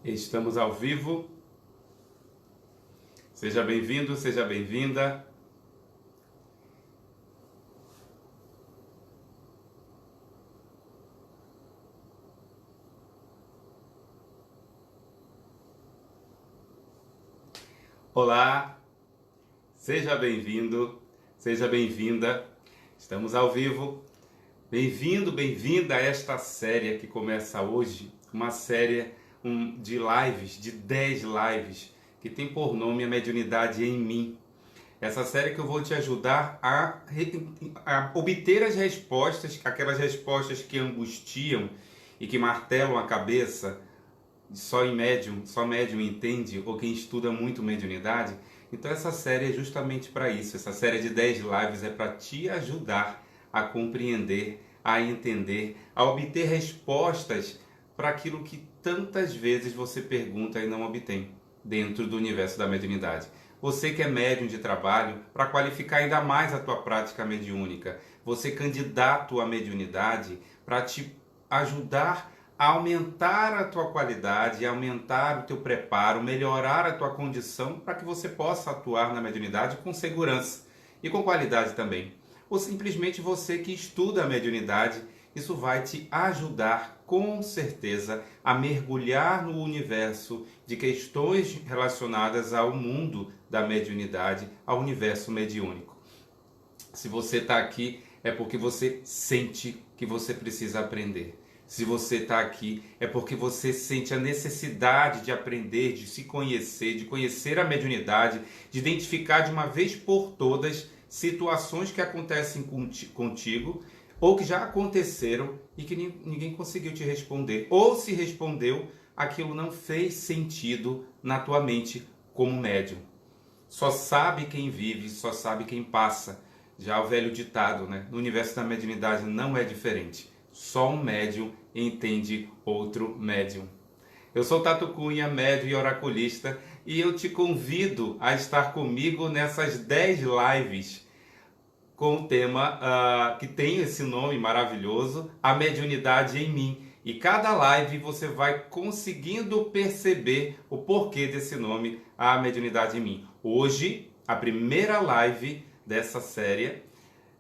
Estamos ao vivo. Seja bem-vindo, seja bem-vinda. Olá, seja bem-vindo, seja bem-vinda. Estamos ao vivo. Bem-vindo, bem-vinda a esta série que começa hoje, uma série de lives, de 10 lives, que tem por nome A Mediunidade em Mim. Essa série que eu vou te ajudar a obter as respostas, aquelas respostas que angustiam e que martelam a cabeça, só médium entende, ou quem estuda muito mediunidade. Então essa série é justamente para isso. Essa série de 10 lives é para te ajudar a compreender, a entender, a obter respostas para aquilo que tantas vezes você pergunta e não obtém dentro do universo da mediunidade. Você que é médium de trabalho, para qualificar ainda mais a tua prática mediúnica, você candidato à mediunidade, para te ajudar a aumentar a tua qualidade, aumentar o teu preparo, melhorar a tua condição para que você possa atuar na mediunidade com segurança e com qualidade também. Ou simplesmente você que estuda a mediunidade, isso vai te ajudar com certeza a mergulhar no universo de questões relacionadas ao mundo da mediunidade, ao universo mediúnico. Se você está aqui é porque você sente que você precisa aprender. Se você está aqui é porque você sente a necessidade de aprender, de se conhecer, de conhecer a mediunidade, de identificar de uma vez por todas situações que acontecem contigo ou que já aconteceram e que ninguém conseguiu te responder. Ou se respondeu, aquilo não fez sentido na tua mente como médium. Só sabe quem vive, só sabe quem passa. Já o velho ditado, né? No universo da mediunidade não é diferente. Só um médium entende outro médium. Eu sou Tato Cunha, médium e oraculista, e eu te convido a estar comigo nessas 10 lives com o tema que tem esse nome maravilhoso, A Mediunidade em Mim. E cada live você vai conseguindo perceber o porquê desse nome, A Mediunidade em Mim. Hoje, a primeira live dessa série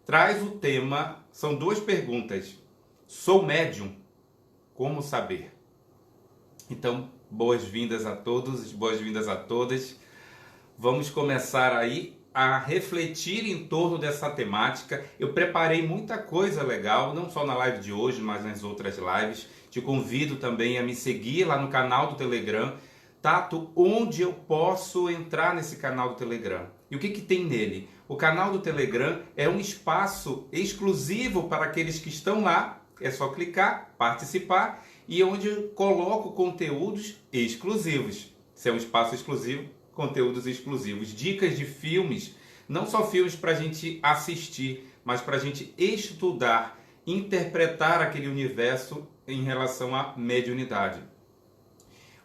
traz o tema, são 2 perguntas. Sou médium? Como saber? Então, boas-vindas a todos, boas-vindas a todas. Vamos começar aí a refletir em torno dessa temática. Eu preparei muita coisa legal, não só na live de hoje, mas nas outras lives. Te convido também a me seguir lá no canal do Telegram. Tato, onde eu posso entrar nesse canal do Telegram? E o que tem nele? O canal do Telegram é um espaço exclusivo para aqueles que estão lá. É só clicar, participar, e onde eu coloco conteúdos exclusivos. Se é um espaço exclusivo, conteúdos exclusivos. Dicas de filmes, não só filmes para a gente assistir, mas para a gente estudar, interpretar aquele universo em relação à mediunidade.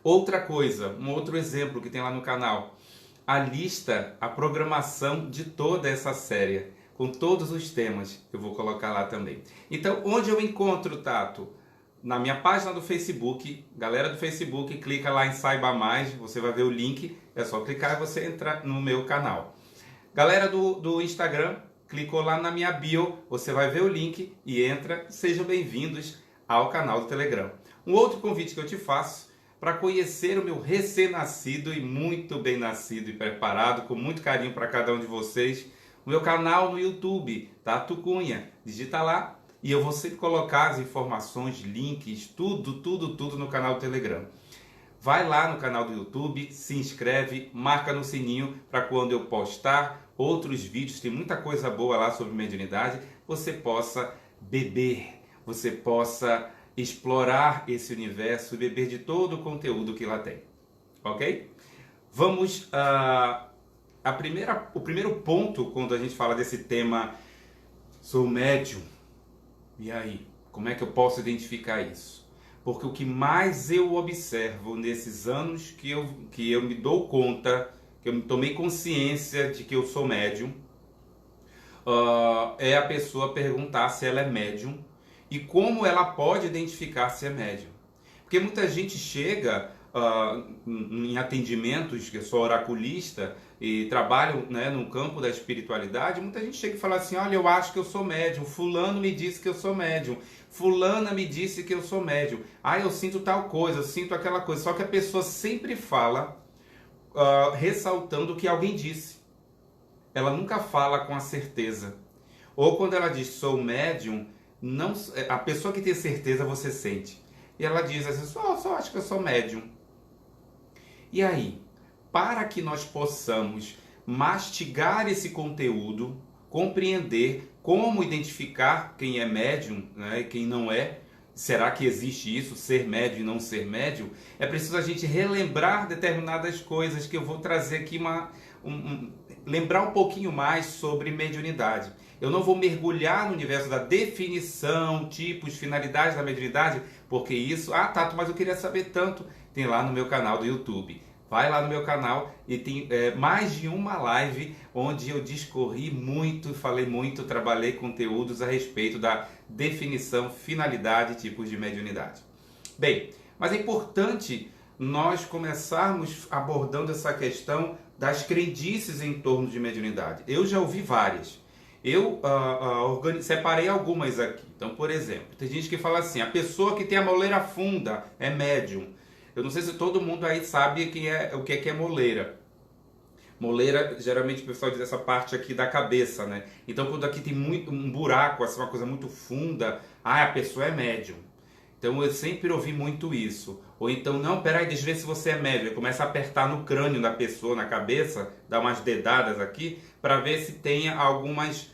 Outra coisa, um outro exemplo que tem lá no canal, a lista, a programação de toda essa série, com todos os temas, eu vou colocar lá também. Então, onde eu encontro, Tato? Na minha página do Facebook, galera do Facebook, clica lá em Saiba Mais, você vai ver o link, é só clicar e você entra no meu canal. Galera do Instagram, clicou lá na minha bio, você vai ver o link e entra. Sejam bem-vindos ao canal do Telegram. Um outro convite que eu te faço, para conhecer o meu recém-nascido e muito bem nascido e preparado, com muito carinho para cada um de vocês, o meu canal no YouTube, Tato Cunha. Digita lá e eu vou sempre colocar as informações, links, tudo no canal do Telegram. Vai lá no canal do YouTube, se inscreve, marca no sininho para quando eu postar outros vídeos, tem muita coisa boa lá sobre mediunidade, você possa beber, você possa explorar esse universo e beber de todo o conteúdo que lá tem. Ok? Vamos o primeiro ponto quando a gente fala desse tema, sou médium. E aí, como é que eu posso identificar isso? Porque o que mais eu observo nesses anos que eu me dou conta, que eu me tomei consciência de que eu sou médium, é a pessoa perguntar se ela é médium e como ela pode identificar se é médium. Porque muita gente chega em atendimentos, que eu sou oraculista e trabalho, né, no campo da espiritualidade, muita gente chega e fala assim: olha, eu acho que eu sou médium, fulano me disse que eu sou médium, fulana me disse que eu sou médium, eu sinto tal coisa, eu sinto aquela coisa. Só que a pessoa sempre fala ressaltando o que alguém disse. Ela nunca fala com a certeza. Ou quando ela diz sou médium, não, a pessoa que tem certeza você sente. E ela diz assim: só acho que eu sou médium. E aí, para que nós possamos mastigar esse conteúdo, compreender como identificar quem é médium, né, e quem não é, será que existe isso, ser médium e não ser médium, é preciso a gente relembrar determinadas coisas que eu vou trazer aqui, lembrar um pouquinho mais sobre mediunidade. Eu não vou mergulhar no universo da definição, tipos, finalidades da mediunidade, porque isso... Tato, mas eu queria saber tanto. Tem lá no meu canal do YouTube. Vai lá no meu canal e tem mais de uma live onde eu discorri muito, falei muito, trabalhei conteúdos a respeito da definição, finalidade e tipos de mediunidade. Bem, mas é importante nós começarmos abordando essa questão das crendices em torno de mediunidade. Eu já ouvi várias. Eu separei algumas aqui. Então, por exemplo, tem gente que fala assim: a pessoa que tem a moleira funda é médium. Eu não sei se todo mundo aí sabe o que é moleira. Moleira, geralmente o pessoal diz essa parte aqui da cabeça, né? Então, quando aqui tem um buraco, assim, uma coisa muito funda, a pessoa é médium. Então, eu sempre ouvi muito isso. Ou então, não, peraí, deixa eu ver se você é médium. Começa a apertar no crânio da pessoa, na cabeça, dá umas dedadas aqui, para ver se tem algumas...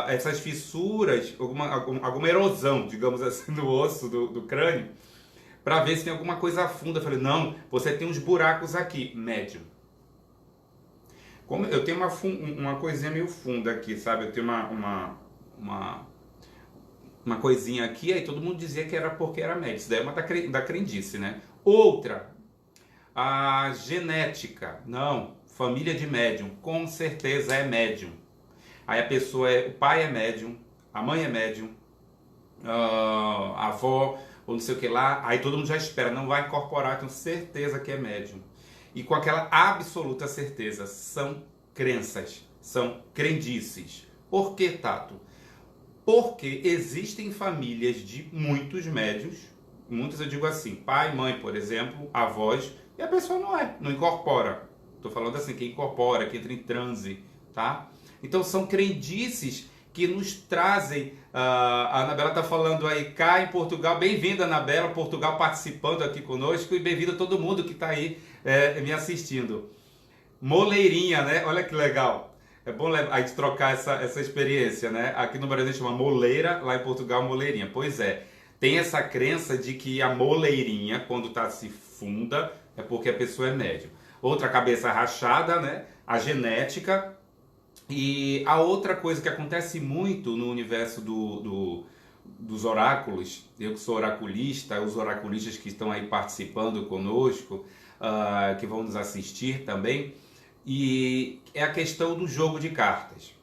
essas fissuras, alguma erosão, digamos assim, no osso do crânio, para ver se tem alguma coisa funda. Eu falei: não, você tem uns buracos aqui, médium. Como eu tenho uma coisinha meio funda aqui, sabe? Eu tenho uma coisinha aqui, aí todo mundo dizia que era porque era médium. Isso daí é uma da crendice, né? Outra, a genética. Não, família de médium, com certeza é médium. Aí a pessoa o pai é médium, a mãe é médium, a avó, ou não sei o que lá, aí todo mundo já espera, não vai incorporar, tenho certeza que é médium. E com aquela absoluta certeza, são crenças, são crendices. Por que, Tato? Porque existem famílias de muitos médios, muitos eu digo assim, pai, mãe, por exemplo, avós, e a pessoa não incorpora. Estou falando assim, que incorpora, que entra em transe, tá? Então são crendices que nos trazem, a Anabela está falando aí, cá em Portugal, bem-vinda Anabela, Portugal participando aqui conosco, e bem-vindo a todo mundo que está aí me assistindo. Moleirinha, né? Olha que legal. É bom a gente trocar essa experiência, né? Aqui no Brasil chama moleira, lá em Portugal moleirinha. Pois é, tem essa crença de que a moleirinha, quando se funda, é porque a pessoa é médium. Outra, cabeça rachada, né? A genética. E a outra coisa que acontece muito no universo dos oráculos, eu que sou oraculista, os oraculistas que estão aí participando conosco, que vão nos assistir também, e é a questão do jogo de cartas.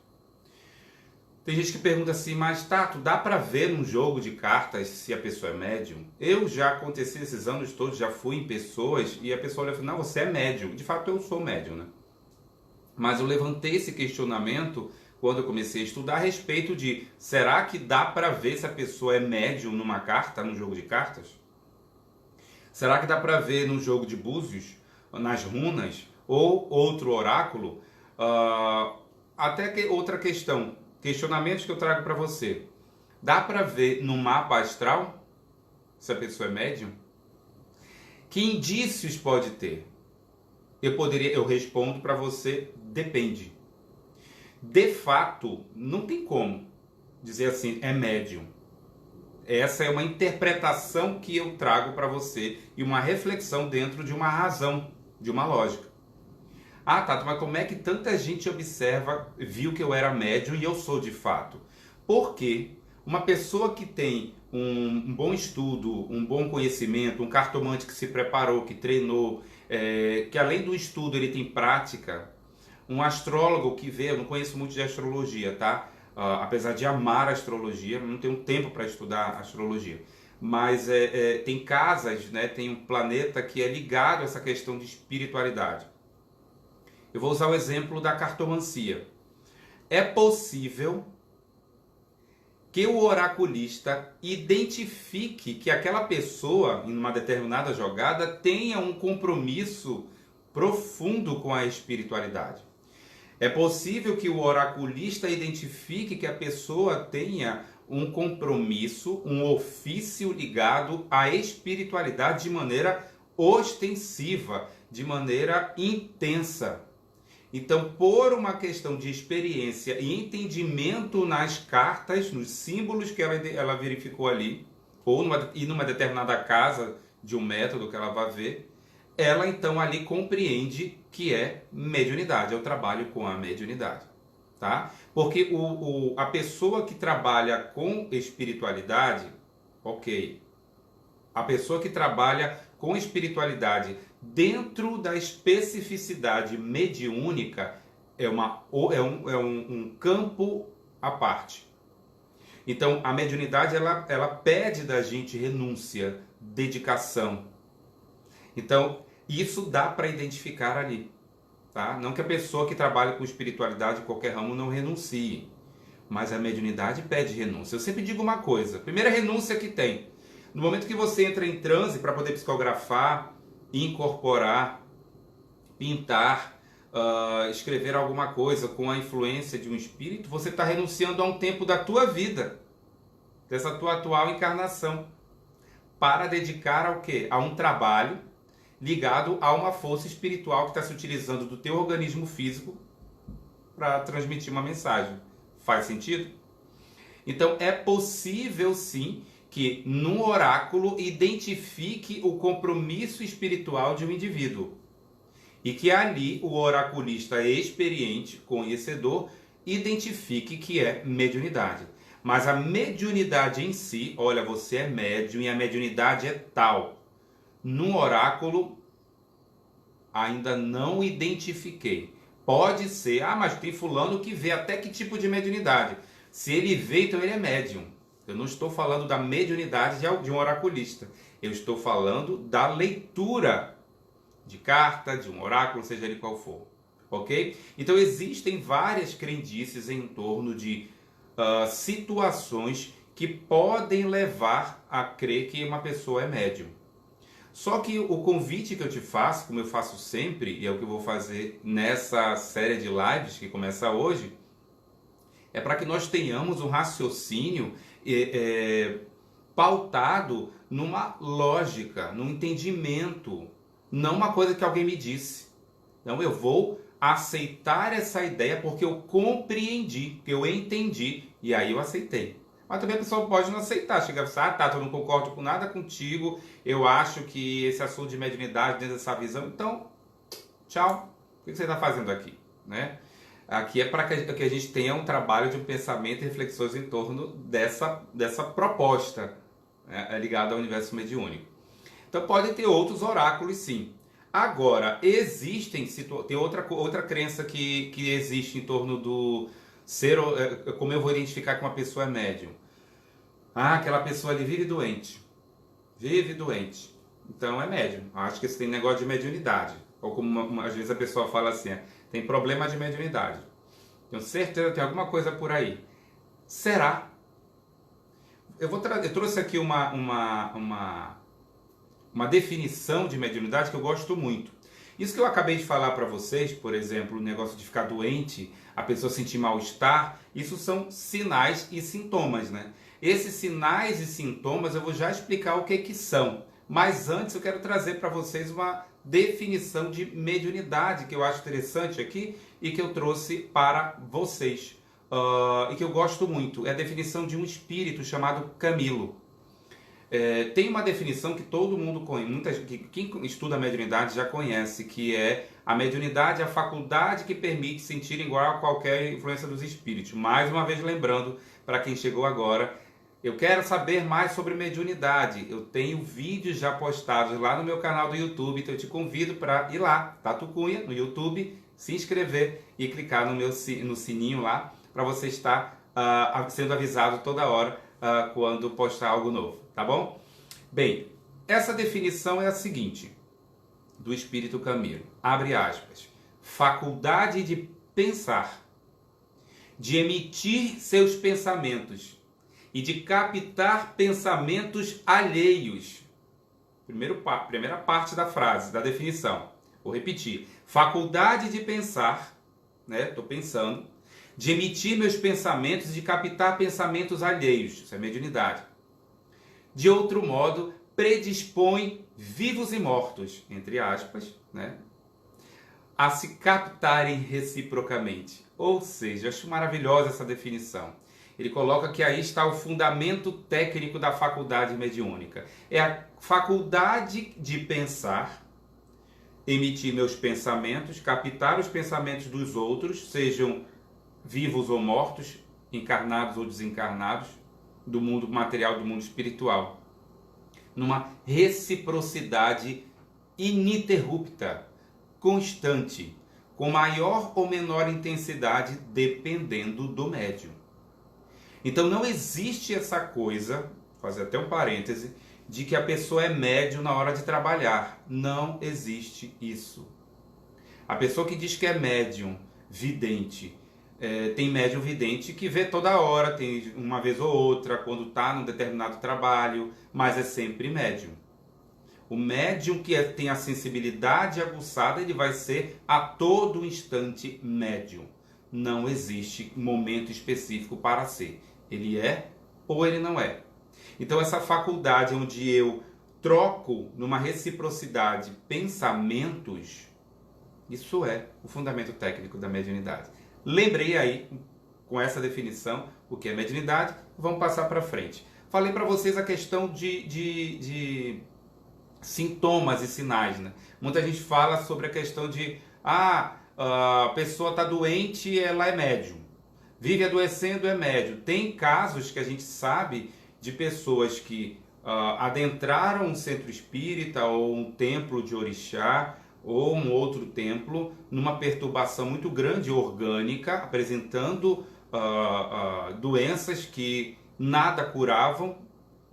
Tem gente que pergunta assim: mas Tato, dá para ver num jogo de cartas se a pessoa é médium? Eu já aconteci esses anos todos, já fui em pessoas e a pessoa olha e fala: não, você é médium. De fato eu sou médium, né? Mas eu levantei esse questionamento quando eu comecei a estudar a respeito de: será que dá para ver se a pessoa é médium numa carta, num jogo de cartas? Será que dá para ver no jogo de búzios, nas runas ou outro oráculo? Até que outra questão, questionamentos que eu trago para você. Dá para ver no mapa astral se a pessoa é médium? Que indícios pode ter? Eu respondo para você: depende. De fato, não tem como dizer assim, é médium. Essa é uma interpretação que eu trago para você e uma reflexão dentro de uma razão, de uma lógica. Tato, mas como é que tanta gente viu que eu era médium e eu sou de fato? Porque uma pessoa que tem um bom estudo, um bom conhecimento, um cartomante que se preparou, que treinou, que além do estudo ele tem prática, um astrólogo que vê, eu não conheço muito de astrologia, tá? Apesar de amar a astrologia, não tenho tempo para estudar astrologia. mas tem casas, né, tem um planeta que é ligado a essa questão de espiritualidade. Eu vou usar o exemplo da cartomancia. É possível que o oraculista identifique que aquela pessoa, em uma determinada jogada, tenha um compromisso profundo com a espiritualidade. É possível que o oraculista identifique que a pessoa tenha um compromisso, um ofício ligado à espiritualidade de maneira ostensiva, de maneira intensa. Então, por uma questão de experiência e entendimento nas cartas, nos símbolos que ela verificou ali, ou numa determinada casa de um método que ela vai ver, ela então ali compreende que é mediunidade, é o trabalho com a mediunidade. Tá? Porque a pessoa que trabalha com espiritualidade, ok, a pessoa que trabalha com espiritualidade dentro da especificidade mediúnica é um campo à parte. Então, a mediunidade ela pede da gente renúncia, dedicação. Então, isso dá para identificar ali. Tá? Não que a pessoa que trabalha com espiritualidade em qualquer ramo não renuncie, mas a mediunidade pede renúncia. Eu sempre digo uma coisa: primeira renúncia que tem, no momento que você entra em transe para poder psicografar, incorporar, pintar, escrever alguma coisa com a influência de um espírito, você está renunciando a um tempo da tua vida, dessa tua atual encarnação, para dedicar ao quê? A um trabalho ligado a uma força espiritual que está se utilizando do teu organismo físico para transmitir uma mensagem. Faz sentido? Então é possível sim que no oráculo identifique o compromisso espiritual de um indivíduo. E que ali o oraculista experiente, conhecedor, identifique que é mediunidade. Mas a mediunidade em si, olha, você é médium e a mediunidade é tal. No oráculo, ainda não identifiquei. Pode ser, mas tem fulano que vê até que tipo de mediunidade. Se ele vê, então ele é médium. Eu não estou falando da mediunidade de um oraculista. Eu estou falando da leitura de carta, de um oráculo, seja ele qual for. Ok? Então existem várias crendices em torno de situações que podem levar a crer que uma pessoa é médium. Só que o convite que eu te faço, como eu faço sempre, e é o que eu vou fazer nessa série de lives que começa hoje, é para que nós tenhamos um raciocínio pautado numa lógica, num entendimento, não uma coisa que alguém me disse. Então eu vou aceitar essa ideia porque eu compreendi, porque eu entendi, e aí eu aceitei. Mas também a pessoa pode não aceitar, chega a pensar, eu não concordo com nada contigo, eu acho que esse assunto de mediunidade dentro dessa visão, então, tchau, o que você está fazendo aqui? Né? Aqui é para que a gente tenha um trabalho de um pensamento e reflexões em torno dessa proposta, né, ligada ao universo mediúnico. Então podem ter outros oráculos sim. Agora, tem outra crença que existe em torno do ser, como eu vou identificar que uma pessoa é médium. Aquela pessoa ali vive doente. Então é médium. Acho que isso tem negócio de mediunidade. Ou como às vezes a pessoa fala assim, tem problema de mediunidade. Tenho certeza que tem alguma coisa por aí. Será? Eu trouxe aqui uma definição de mediunidade que eu gosto muito. Isso que eu acabei de falar para vocês, por exemplo, o negócio de ficar doente, a pessoa sentir mal-estar, isso são sinais e sintomas, né? Esses sinais e sintomas eu vou já explicar o que são. Mas antes eu quero trazer para vocês uma definição de mediunidade que eu acho interessante aqui e que eu trouxe para vocês. E que eu gosto muito. É a definição de um espírito chamado Camilo. Tem uma definição que todo mundo conhece, quem estuda a mediunidade já conhece, que é a mediunidade, a faculdade que permite sentir igual a qualquer influência dos espíritos. Mais uma vez lembrando, para quem chegou agora, eu quero saber mais sobre mediunidade. Eu tenho vídeos já postados lá no meu canal do YouTube, então eu te convido para ir lá, Tatu Cunha, no YouTube, se inscrever e clicar no sininho lá, para você estar sendo avisado toda hora quando postar algo novo, tá bom? Bem, essa definição é a seguinte, do Espírito Camilo, abre aspas, faculdade de pensar, de emitir seus pensamentos e de captar pensamentos alheios. Primeira parte da frase, da definição. Vou repetir. Faculdade de pensar, né? Estou pensando. De emitir meus pensamentos e de captar pensamentos alheios. Isso é mediunidade. De outro modo, predispõe vivos e mortos, entre aspas, né? A se captarem reciprocamente. Ou seja, acho maravilhosa essa definição. Ele coloca que aí está o fundamento técnico da faculdade mediúnica. É a faculdade de pensar, emitir meus pensamentos, captar os pensamentos dos outros, sejam vivos ou mortos, encarnados ou desencarnados, do mundo material, do mundo espiritual, numa reciprocidade ininterrupta, constante, com maior ou menor intensidade, dependendo do médium. Então não existe essa coisa, vou fazer até um parêntese, de que a pessoa é médium na hora de trabalhar. Não existe isso. A pessoa que diz que é médium, vidente, tem médium vidente que vê toda hora, tem uma vez ou outra, quando está num determinado trabalho, mas é sempre médium. O médium que tem a sensibilidade aguçada, ele vai ser a todo instante médium. Não existe momento específico para ser. Ele é ou ele não é. Então essa faculdade onde eu troco numa reciprocidade pensamentos, isso é o fundamento técnico da mediunidade. Lembrei aí, com essa definição, o que é mediunidade. Vamos passar para frente. Falei para vocês a questão de sintomas e sinais, né? Muita gente fala sobre a questão de a pessoa está doente, ela é médium. Vive adoecendo, é médium. Tem casos que a gente sabe de pessoas que adentraram um centro espírita ou um templo de orixá ou um outro templo numa perturbação muito grande orgânica, apresentando doenças que nada curavam.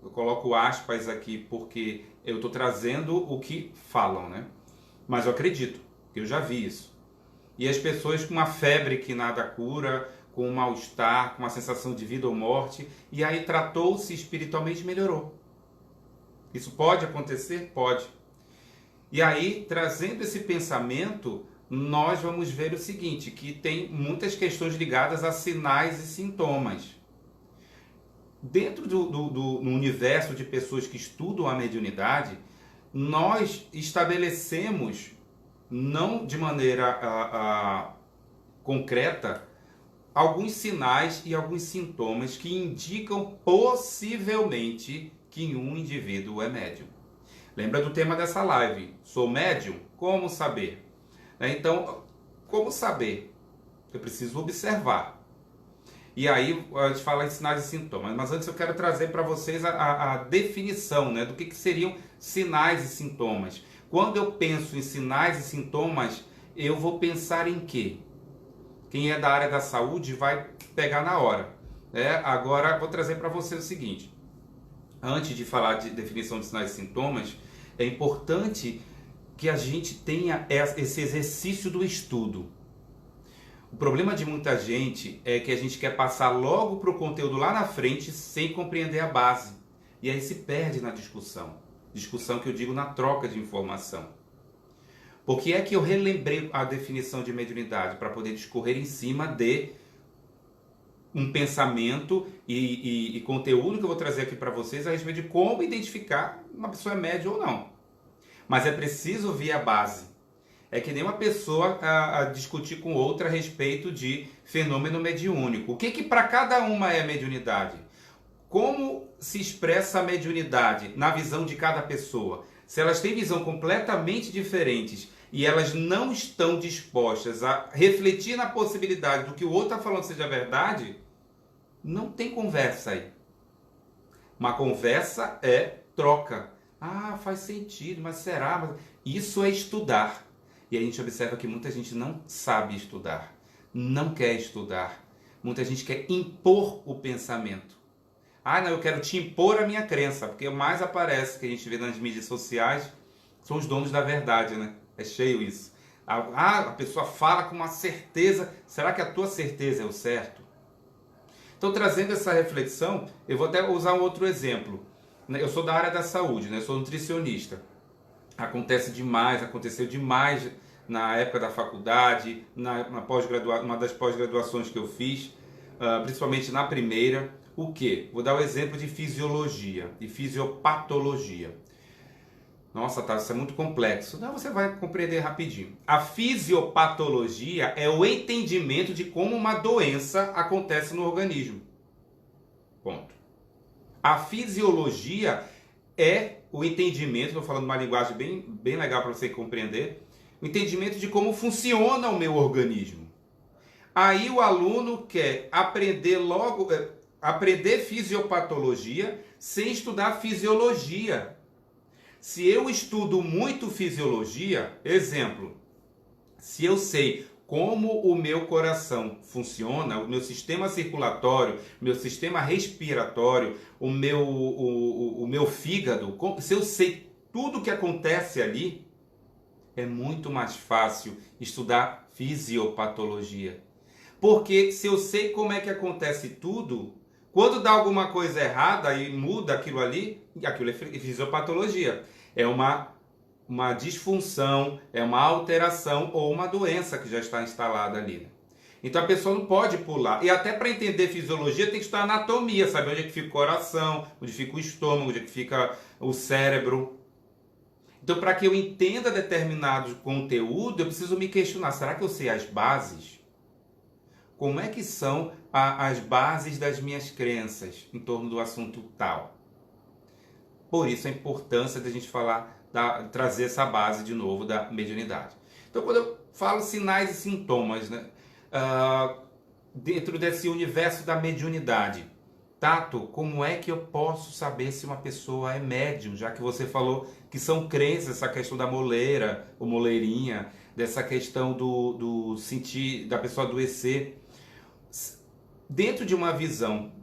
Eu coloco aspas aqui porque eu estou trazendo o que falam, né? Mas eu acredito, eu já vi isso. E as pessoas com uma febre que nada cura, com um mal-estar, com uma sensação de vida ou morte, e aí tratou-se espiritualmente e melhorou. Isso pode acontecer? Pode. E aí, trazendo esse pensamento, nós vamos ver o seguinte, que tem muitas questões ligadas a sinais e sintomas. Dentro do universo de pessoas que estudam a mediunidade, nós estabelecemos, não de maneira concreta, alguns sinais e alguns sintomas que indicam possivelmente que um indivíduo é médium. Lembra do tema dessa live? Sou médium? Como saber? Então, como saber? Eu preciso observar. E aí a gente fala em sinais e sintomas, mas antes eu quero trazer para vocês a definição, né, do que seriam sinais e sintomas. Quando eu penso em sinais e sintomas, eu vou pensar em quê? Quem é da área da saúde vai pegar na hora. Agora vou trazer para vocês o seguinte. Antes de falar de definição de sinais e sintomas, é importante que a gente tenha esse exercício do estudo. O problema de muita gente é que a gente quer passar logo para o conteúdo lá na frente sem compreender a base. E aí se perde na discussão. Discussão que eu digo na troca de informação. Por que é que eu relembrei a definição de mediunidade? Para poder discorrer em cima de um pensamento e conteúdo que eu vou trazer aqui para vocês a respeito de como identificar uma pessoa é médium ou não. Mas é preciso ver a base. É que nem uma pessoa a discutir com outra a respeito de fenômeno mediúnico. O que para cada uma é mediunidade? Como se expressa a mediunidade na visão de cada pessoa? Se elas têm visão completamente diferentes e elas não estão dispostas a refletir na possibilidade do que o outro está falando seja verdade, não tem conversa aí. Uma conversa é troca. Ah, faz sentido, mas será? Isso é estudar. E a gente observa que muita gente não sabe estudar, não quer estudar. Muita gente quer impor o pensamento. Ah, não, eu quero te impor a minha crença, porque o mais aparece que a gente vê nas mídias sociais são os donos da verdade, né? É cheio isso. A pessoa fala com uma certeza. Será que a tua certeza é o certo? Então, trazendo essa reflexão, eu vou até usar um outro exemplo. Eu sou da área da saúde, né? Eu sou nutricionista. Aconteceu demais na época da faculdade, uma das pós-graduações que eu fiz, principalmente na primeira. O quê? Vou dar o exemplo de fisiologia e fisiopatologia. Nossa, tá, isso é muito complexo. Não, você vai compreender rapidinho. A fisiopatologia é o entendimento de como uma doença acontece no organismo. Ponto. A fisiologia é o entendimento, estou falando uma linguagem bem legal para você compreender, o entendimento de como funciona o meu organismo. Aí o aluno quer aprender fisiopatologia sem estudar fisiologia. Se eu estudo muito fisiologia, exemplo, se eu sei como o meu coração funciona, o meu sistema circulatório, meu sistema respiratório, o meu fígado, se eu sei tudo o que acontece ali, é muito mais fácil estudar fisiopatologia. Porque se eu sei como é que acontece tudo, quando dá alguma coisa errada e muda aquilo ali, aquilo é fisiopatologia. É uma disfunção, é uma alteração ou uma doença que já está instalada ali. Então a pessoa não pode pular. E até para entender fisiologia tem que estudar anatomia, saber onde é que fica o coração, onde fica o estômago, onde é que fica o cérebro. Então, para que eu entenda determinado conteúdo, eu preciso me questionar, será que eu sei as bases? Como é que são as bases das minhas crenças em torno do assunto tal? Por isso a importância da gente trazer essa base de novo da mediunidade. Então, quando eu falo sinais e sintomas, né, dentro desse universo da mediunidade, Tato, como é que eu posso saber se uma pessoa é médium? Já que você falou que são crenças, essa questão da moleira, ou moleirinha, dessa questão do sentir, da pessoa adoecer. Dentro de uma visão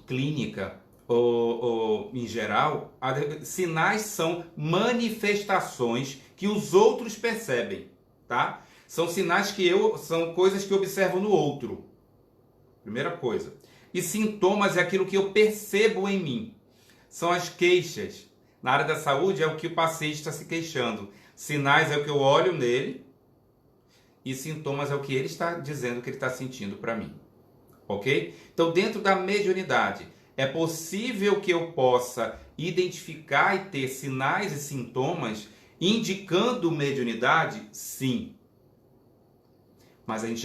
clínica, ou em geral, sinais são manifestações que os outros percebem, tá? São sinais são coisas que eu observo no outro. Primeira coisa. E sintomas é aquilo que eu percebo em mim. São as queixas. Na área da saúde é o que o paciente está se queixando. Sinais é o que eu olho nele. E sintomas é o que ele está dizendo que ele está sentindo para mim. Ok? Então, dentro da mediunidade, é possível que eu possa identificar e ter sinais e sintomas indicando mediunidade? Sim. Mas a gente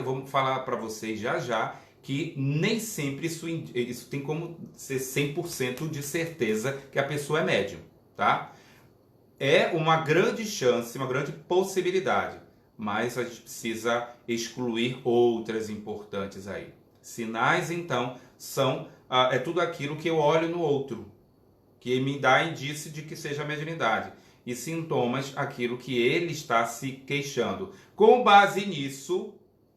vamos falar para vocês já, que nem sempre isso tem como ser 100% de certeza que a pessoa é médium, tá? É uma grande chance, uma grande possibilidade, mas a gente precisa excluir outras importantes aí. Sinais, então, é tudo aquilo que eu olho no outro, que me dá indício de que seja mediunidade. E sintomas, aquilo que ele está se queixando. Com base nisso,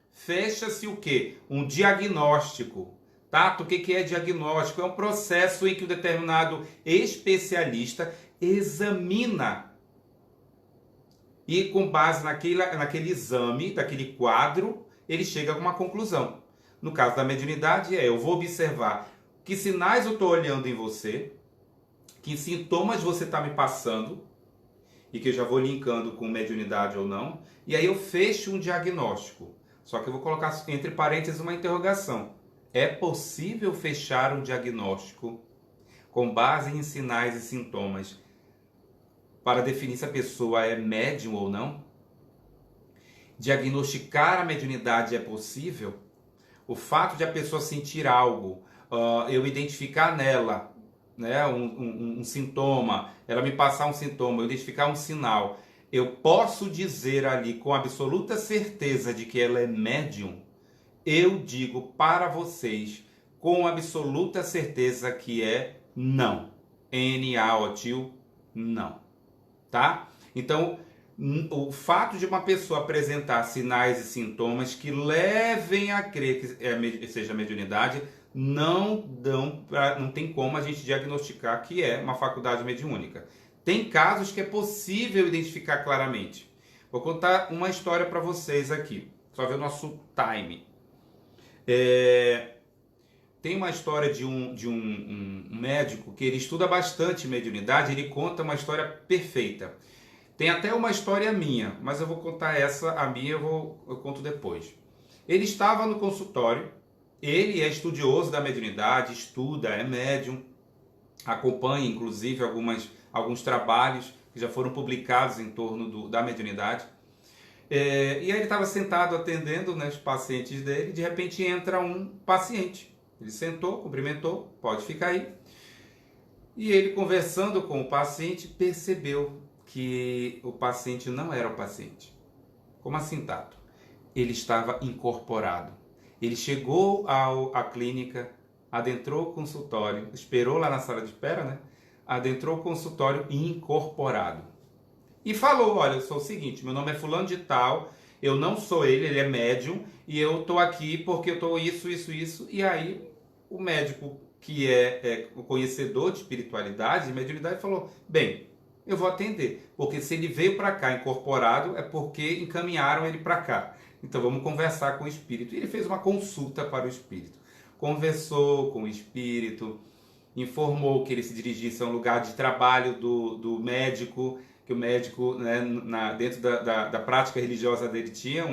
fecha-se o quê? Um diagnóstico. Tato, o que é diagnóstico? É um processo em que um determinado especialista examina. E com base naquele exame, daquele quadro, ele chega a uma conclusão. No caso da mediunidade, eu vou observar que sinais eu estou olhando em você, que sintomas você está me passando, e que eu já vou linkando com mediunidade ou não, e aí eu fecho um diagnóstico. Só que eu vou colocar entre parênteses uma interrogação. É possível fechar um diagnóstico com base em sinais e sintomas para definir se a pessoa é médium ou não? Diagnosticar a mediunidade é possível? O fato de a pessoa sentir algo, eu identificar nela, né, um sintoma, ela me passar um sintoma, eu identificar um sinal, eu posso dizer ali com absoluta certeza de que ela é médium? Eu digo para vocês com absoluta certeza que é não. N-A-O-T-I-O, não. Tá? Então, o fato de uma pessoa apresentar sinais e sintomas que levem a crer que seja mediunidade não tem como a gente diagnosticar que é uma faculdade mediúnica. Tem casos que é possível identificar claramente. Vou contar uma história para vocês aqui, só ver o nosso time. Tem uma história de um médico que ele estuda bastante mediunidade, ele conta uma história perfeita. Tem até uma história minha, mas eu vou contar essa, a minha eu conto depois. Ele estava no consultório, ele é estudioso da mediunidade, estuda, é médium, acompanha inclusive alguns trabalhos que já foram publicados em torno da mediunidade. E aí ele estava sentado atendendo, né, os pacientes dele, de repente entra um paciente. Ele sentou, cumprimentou, pode ficar aí. E ele, conversando com o paciente, percebeu que o paciente não era o paciente. Como assim, Tato? Ele estava incorporado. Ele chegou à clínica, adentrou o consultório, esperou lá na sala de espera, né? Adentrou o consultório incorporado. E falou, olha, eu sou o seguinte, meu nome é fulano de tal, eu não sou ele é médium, e eu estou aqui porque eu estou isso. E aí o médico, que é o conhecedor de espiritualidade, de mediunidade, falou, bem, eu vou atender, porque se ele veio para cá incorporado, é porque encaminharam ele para cá. Então vamos conversar com o espírito. E ele fez uma consulta para o espírito. Conversou com o espírito, informou que ele se dirigisse a um lugar de trabalho do médico, que o médico, né, dentro da prática religiosa dele tinha,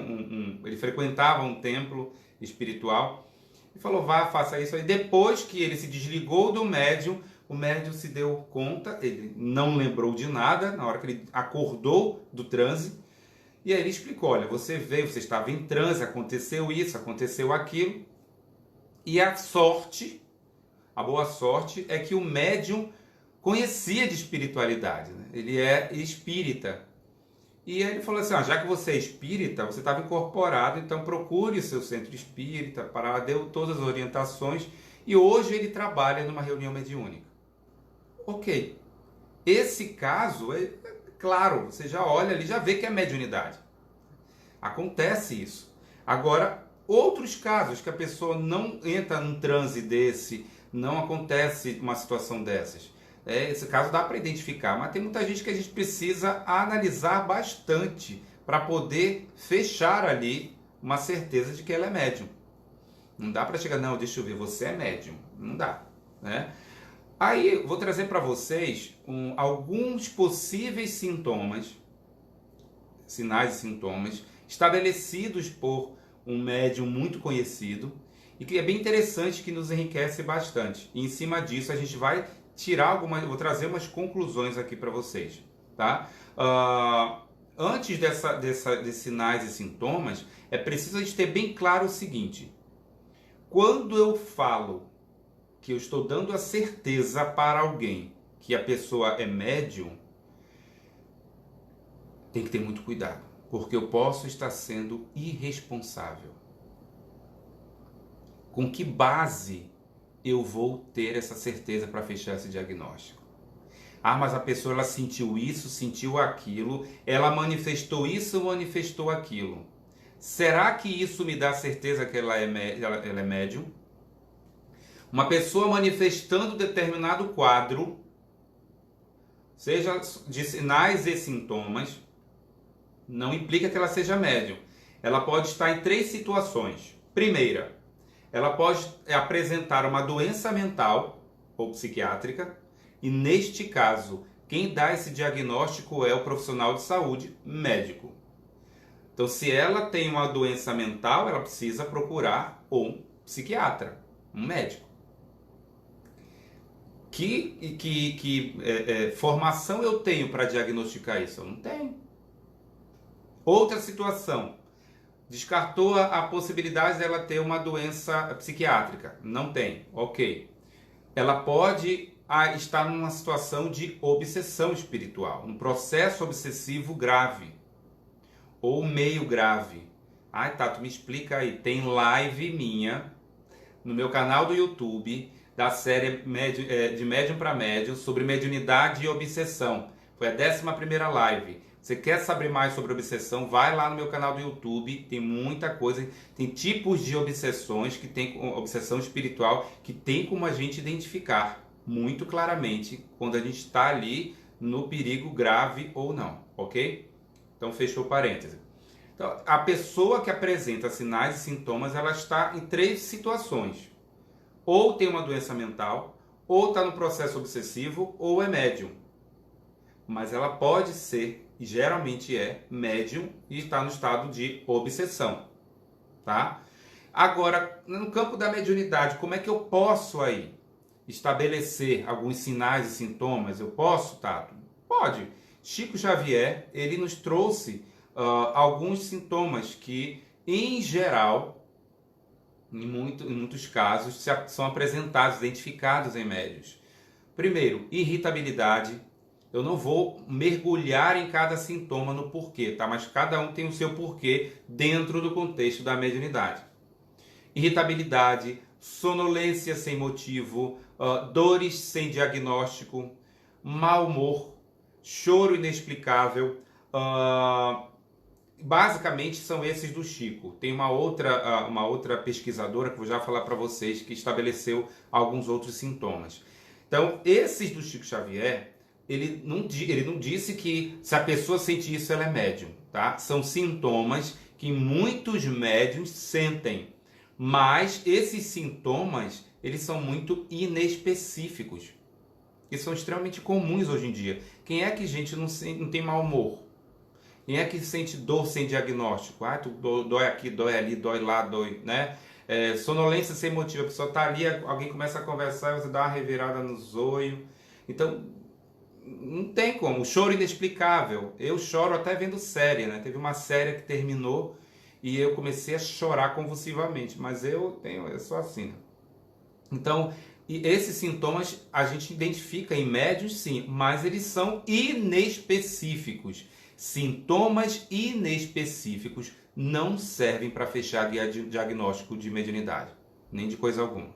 ele frequentava um templo espiritual, e falou, vá, faça isso aí. Depois que ele se desligou do médium, o médium se deu conta, ele não lembrou de nada, na hora que ele acordou do transe, e aí ele explicou, olha, você veio, você estava em transe, aconteceu isso, aconteceu aquilo, e a boa sorte é que o médium conhecia de espiritualidade, né? Ele é espírita. E aí ele falou assim, já que você é espírita, você estava incorporado, então procure o seu centro espírita, deu todas as orientações, e hoje ele trabalha numa reunião mediúnica. Ok. Esse caso, claro, você já olha ali, já vê que é mediunidade. Acontece isso. Agora, outros casos que a pessoa não entra num transe desse, não acontece uma situação dessas. Esse caso dá para identificar, mas tem muita gente que a gente precisa analisar bastante para poder fechar ali uma certeza de que ela é médium. Não dá para chegar, não, deixa eu ver, você é médium. Não dá, né? Aí eu vou trazer para vocês alguns possíveis sinais e sintomas estabelecidos por um médium muito conhecido e que é bem interessante, que nos enriquece bastante. E em cima disso a gente vai vou trazer umas conclusões aqui para vocês, tá? Antes desses sinais e sintomas, é preciso a gente ter bem claro o seguinte: quando eu falo que eu estou dando a certeza para alguém que a pessoa é médium, tem que ter muito cuidado, porque eu posso estar sendo irresponsável. Com que base eu vou ter essa certeza para fechar esse diagnóstico? Mas a pessoa ela sentiu isso, sentiu aquilo, ela manifestou isso, manifestou aquilo. Será que isso me dá certeza que ela é médium? Uma pessoa manifestando determinado quadro, seja de sinais e sintomas, não implica que ela seja médium. Ela pode estar em 3 situações. Primeira, ela pode apresentar uma doença mental ou psiquiátrica, e neste caso, quem dá esse diagnóstico é o profissional de saúde, médico. Então, se ela tem uma doença mental, ela precisa procurar um psiquiatra, um médico. Que formação eu tenho para diagnosticar isso? Eu não tenho. Outra situação, descartou a possibilidade dela ter uma doença psiquiátrica. Não tem, ok. Ela pode estar numa situação de obsessão espiritual, um processo obsessivo grave ou meio grave. Tato, me explica aí. Tem live minha no meu canal do YouTube da série de médium para médium sobre mediunidade e obsessão. Foi a 11ª live. Você quer saber mais sobre obsessão? Vai lá no meu canal do YouTube, tem muita coisa, tem tipos de obsessões, que tem obsessão espiritual, que tem como a gente identificar muito claramente quando a gente está ali no perigo grave ou não, ok? Então fechou parênteses. Então, a pessoa que apresenta sinais e sintomas, ela está em 3 situações. Ou tem uma doença mental, ou está no processo obsessivo, ou é médium. Mas ela pode ser, e geralmente é, médium e está no estado de obsessão, tá? Agora, no campo da mediunidade, como é que eu posso aí estabelecer alguns sinais e sintomas? Eu posso, Tato? Pode. Chico Xavier, ele nos trouxe alguns sintomas que, em geral, em muitos casos, são apresentados, identificados em médios. Primeiro, irritabilidade. Eu não vou mergulhar em cada sintoma no porquê, tá? Mas cada um tem o seu porquê dentro do contexto da mediunidade. Irritabilidade, sonolência sem motivo, dores sem diagnóstico, mau humor, choro inexplicável. Basicamente são esses do Chico. Tem uma outra pesquisadora que eu vou já falar para vocês que estabeleceu alguns outros sintomas. Então, esses do Chico Xavier, ele não disse que se a pessoa sente isso, ela é médium, tá? São sintomas que muitos médiums sentem, mas esses sintomas, eles são muito inespecíficos e são extremamente comuns hoje em dia. Quem é que, gente, não tem mau humor? Quem é que sente dor sem diagnóstico? Ah, dói aqui, dói ali, dói lá, dói, né? Sonolência sem motivo. A pessoa está ali, alguém começa a conversar e você dá uma revirada no zoio. Então, não tem como. Choro inexplicável. Eu choro até vendo série, né? Teve uma série que terminou e eu comecei a chorar convulsivamente. Mas eu sou assim, né? Então, e esses sintomas a gente identifica em médios, sim, mas eles são inespecíficos. Sintomas inespecíficos não servem para fechar diagnóstico de mediunidade, nem de coisa alguma.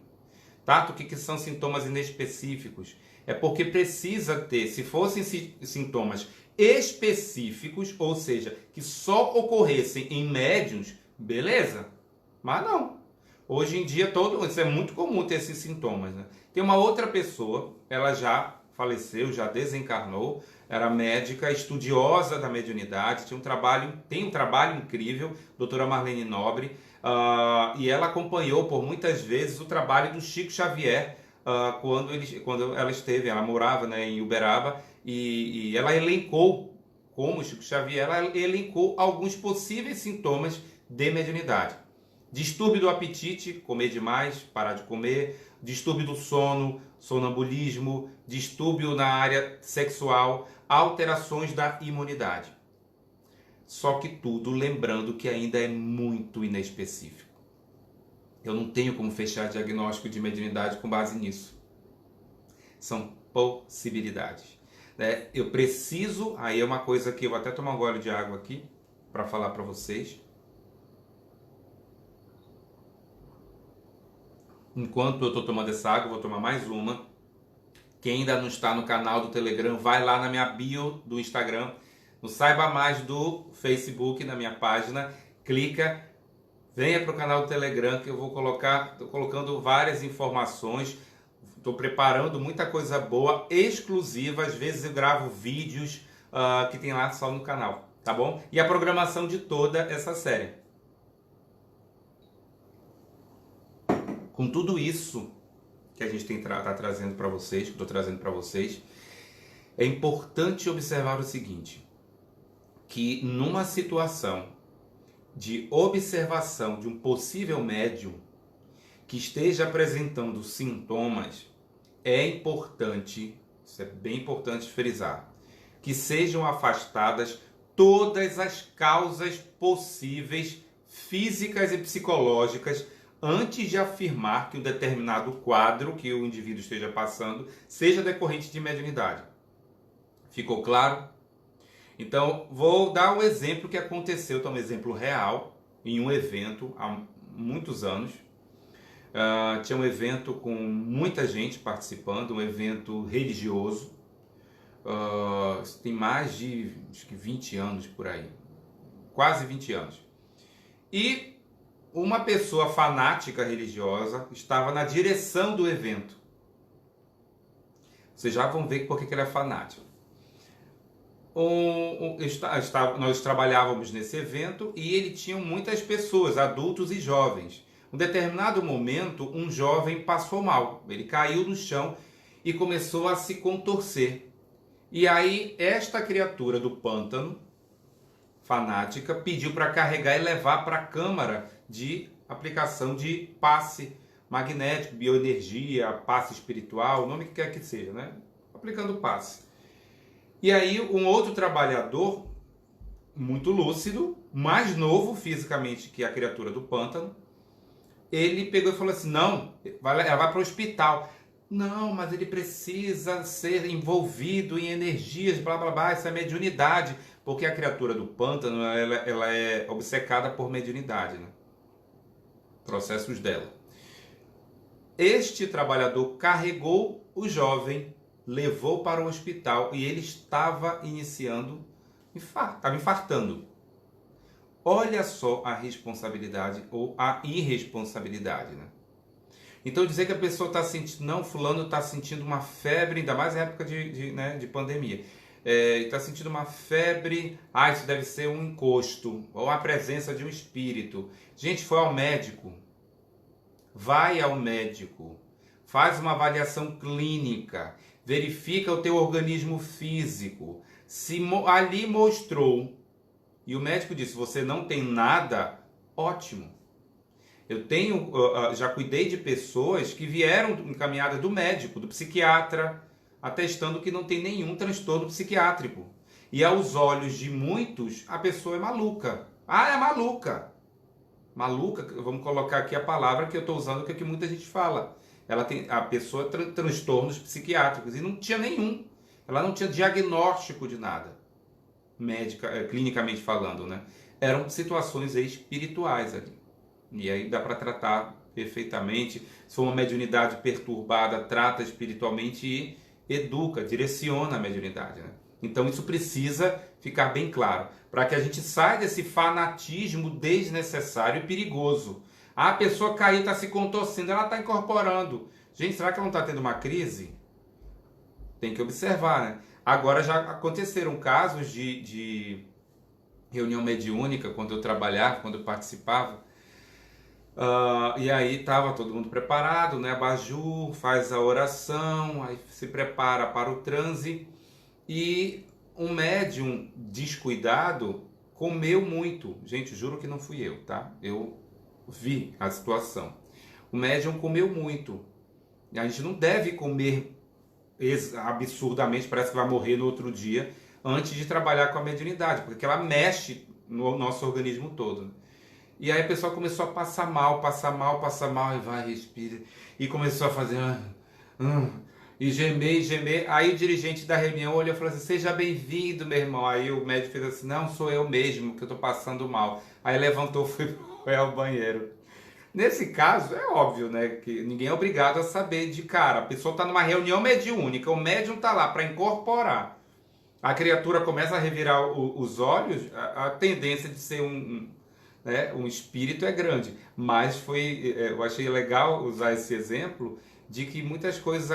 Tato, o que são sintomas inespecíficos? É porque precisa ter, se fossem sintomas específicos, ou seja, que só ocorressem em médiuns, beleza, mas não. Hoje em dia, isso é muito comum ter esses sintomas, né? Tem uma outra pessoa, ela já faleceu, já desencarnou, era médica, estudiosa da mediunidade, tem um trabalho incrível, doutora Marlene Nobre, e ela acompanhou por muitas vezes o trabalho do Chico Xavier, quando ela morava, né, em Uberaba, e ela elencou, como Chico Xavier, ela elencou alguns possíveis sintomas de mediunidade. Distúrbio do apetite, comer demais, parar de comer. Distúrbio do sono, sonambulismo. Distúrbio na área sexual. Alterações da imunidade. Só que tudo lembrando que ainda é muito inespecífico. Eu não tenho como fechar diagnóstico de mediunidade com base nisso. São possibilidades, né? Eu preciso, aí é uma coisa que eu vou até tomar um gole de água aqui para falar para vocês. Enquanto eu estou tomando essa água, eu vou tomar mais uma. Quem ainda não está no canal do Telegram, vai lá na minha bio do Instagram, no Saiba Mais do Facebook, na minha página, clica, venha para o canal do Telegram que eu vou estou colocando várias informações, estou preparando muita coisa boa, exclusiva, às vezes eu gravo vídeos que tem lá só no canal, tá bom? E a programação de toda essa série. Com tudo isso que a gente está trazendo para vocês, que eu estou trazendo para vocês, é importante observar o seguinte, que numa situação de observação de um possível médium que esteja apresentando sintomas, é importante, isso é bem importante frisar, que sejam afastadas todas as causas possíveis, físicas e psicológicas, antes de afirmar que um determinado quadro que o indivíduo esteja passando seja decorrente de mediunidade. Ficou claro? Então, vou dar um exemplo que aconteceu, um exemplo real, em um evento há muitos anos. Tinha um evento com muita gente participando, um evento religioso. Isso tem mais de acho que 20 anos por aí, quase 20 anos. E uma pessoa fanática religiosa estava na direção do evento. Vocês já vão ver por que ele é fanático. Nós trabalhávamos nesse evento e ele tinha muitas pessoas, adultos e jovens. Em um determinado momento, um jovem passou mal. Ele caiu no chão e começou a se contorcer. E aí, esta criatura do pântano, fanática, pediu para carregar e levar para a câmara de aplicação de passe magnético, bioenergia, passe espiritual, o nome que quer que seja, né? Aplicando passe. E aí um outro trabalhador, muito lúcido, mais novo fisicamente que a criatura do pântano, ele pegou e falou assim, não, ela vai para o hospital. Não, mas ele precisa ser envolvido em energias, blá blá blá, isso é mediunidade, porque a criatura do pântano, ela é obcecada por mediunidade, né? Processos dela. Este trabalhador carregou o jovem, levou para o hospital e ele estava estava infartando. Olha só a responsabilidade ou a irresponsabilidade, né? Então dizer que a pessoa está sentindo, não, fulano está sentindo uma febre, ainda mais na época de pandemia, está sentindo uma febre, isso deve ser um encosto, ou a presença de um espírito. Gente, foi ao médico. Vai ao médico, faz uma avaliação clínica, verifica o teu organismo físico. Se ali mostrou, e o médico disse, você não tem nada, ótimo. Eu já cuidei de pessoas que vieram encaminhadas do médico, do psiquiatra, atestando que não tem nenhum transtorno psiquiátrico. E aos olhos de muitos, a pessoa é maluca. É maluca. Maluca, vamos colocar aqui a palavra que eu estou usando, que é o que muita gente fala. A pessoa tem transtornos psiquiátricos e não tinha nenhum. Ela não tinha diagnóstico de nada, clinicamente falando, né? Eram situações espirituais ali. E aí dá para tratar perfeitamente. Se for uma mediunidade perturbada, trata espiritualmente e educa, direciona a mediunidade, né? Então isso precisa ficar bem claro, para que a gente saia desse fanatismo desnecessário e perigoso. A pessoa caiu, está se contorcendo, ela está incorporando. Gente, será que ela não está tendo uma crise? Tem que observar, né? Agora já aconteceram casos de reunião mediúnica, quando eu trabalhava, quando eu participava. E aí estava todo mundo preparado, né? Abajur, faz a oração, aí se prepara para o transe. E um médium descuidado comeu muito. Gente, juro que não fui eu, tá? Eu vi a situação. O médium comeu muito. E a gente não deve comer absurdamente, parece que vai morrer no outro dia, antes de trabalhar com a mediunidade, porque ela mexe no nosso organismo todo. E aí a pessoa começou a passar mal, e vai, respira. E começou a fazer... E gemer. Aí o dirigente da reunião olhou e falou assim, seja bem-vindo, meu irmão. Aí o médico fez assim, não, sou eu mesmo, que eu tô passando mal. Aí levantou, foi ao banheiro. Nesse caso, é óbvio, né, que ninguém é obrigado a saber de cara. A pessoa está numa reunião mediúnica, o médium está lá para incorporar. A criatura começa a revirar os olhos, a tendência de ser um espírito é grande. Mas eu achei legal usar esse exemplo de que muitas coisas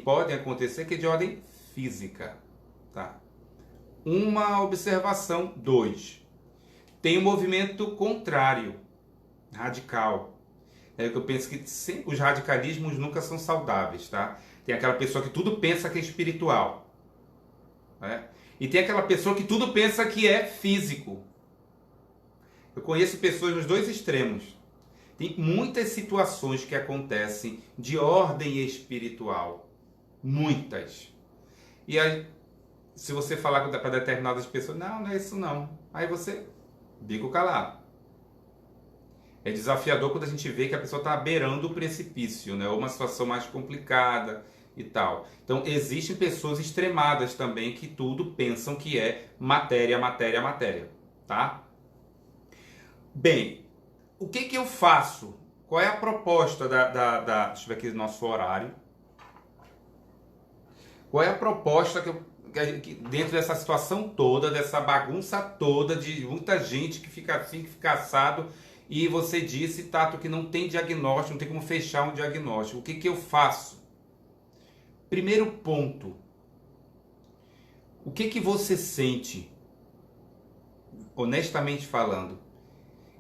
podem acontecer, que é de ordem física. Tá? Uma observação. 2. Tem um movimento contrário, radical. É que eu penso que os radicalismos nunca são saudáveis, tá? Tem aquela pessoa que tudo pensa que é espiritual, né? E tem aquela pessoa que tudo pensa que é físico. Eu conheço pessoas nos dois extremos. Tem muitas situações que acontecem de ordem espiritual. Muitas. E aí, se você falar para determinadas pessoas, não é isso não. Aí você, bico calado. É desafiador quando a gente vê que a pessoa está beirando o precipício, né? Ou uma situação mais complicada e tal. Então, existem pessoas extremadas também que tudo pensam que é matéria, tá? Bem, o que eu faço? Qual é a proposta deixa eu ver aqui o nosso horário. Qual é a proposta dentro dessa situação toda, dessa bagunça toda, de muita gente que fica assim, que fica assado, e você disse, Tato, que não tem diagnóstico, não tem como fechar um diagnóstico. O que que eu faço? Primeiro ponto, o que que você sente, honestamente falando,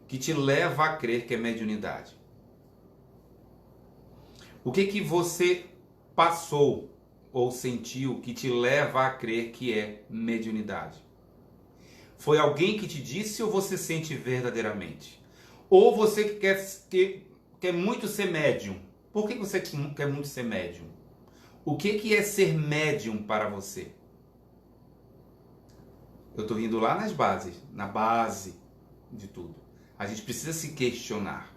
que te leva a crer que é mediunidade? O que que você passou ou sentiu que te leva a crer que é mediunidade? Foi alguém que te disse ou você sente verdadeiramente? Ou você quer muito ser médium? Por que você quer muito ser médium? O que é ser médium para você? Eu estou indo lá nas bases, na base de tudo. A gente precisa se questionar.